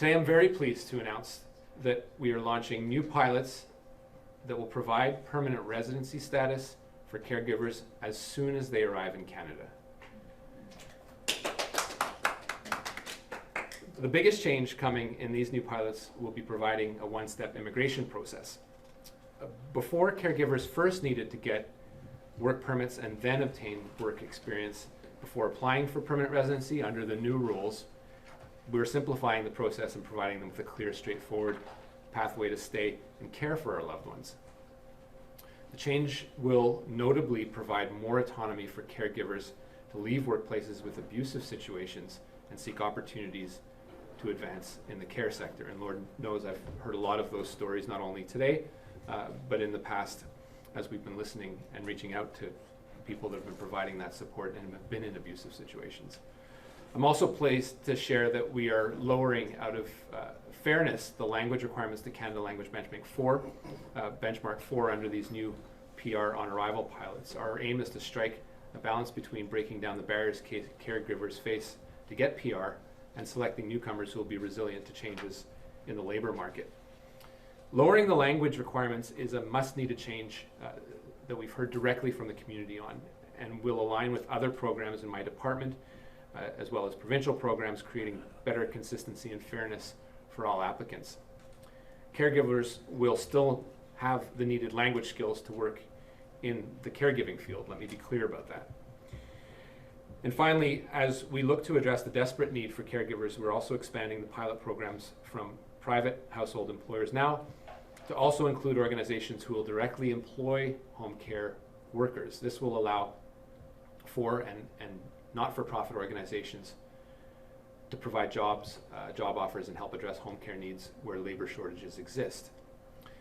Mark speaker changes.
Speaker 1: Today I'm very pleased to announce that we are launching new pilots that will provide permanent residency status for caregivers as soon as they arrive in Canada. The biggest change coming in these new pilots will be providing a one-step immigration process. Before, caregivers first needed to get work permits and then obtain work experience before applying for permanent residency. Under the new rules, we're simplifying the process and providing them with a clear, straightforward pathway to stay and care for our loved ones. The change will notably provide more autonomy for caregivers to leave workplaces with abusive situations and seek opportunities to advance in the care sector. And Lord knows I've heard a lot of those stories, not only today, but in the past, as we've been listening and reaching out to people that have been providing that support and have been in abusive situations. I'm also pleased to share that we are lowering, out of fairness, the language requirements to Canada Language Benchmark 4 under these new PR on arrival pilots. Our aim is to strike a balance between breaking down the barriers caregivers face to get PR and selecting newcomers who will be resilient to changes in the labor market. Lowering the language requirements is a must-needed change that we've heard directly from the community on, and will align with other programs in my department, as well as provincial programs, creating better consistency and fairness for all applicants. Caregivers will still have the needed language skills to work in the caregiving field. Let me be clear about that. And finally, as we look to address the desperate need for caregivers, we're also expanding the pilot programs from private household employers now to also include organizations who will directly employ home care workers. This will allow for and not-for-profit organizations to provide job offers and help address home care needs where labor shortages exist.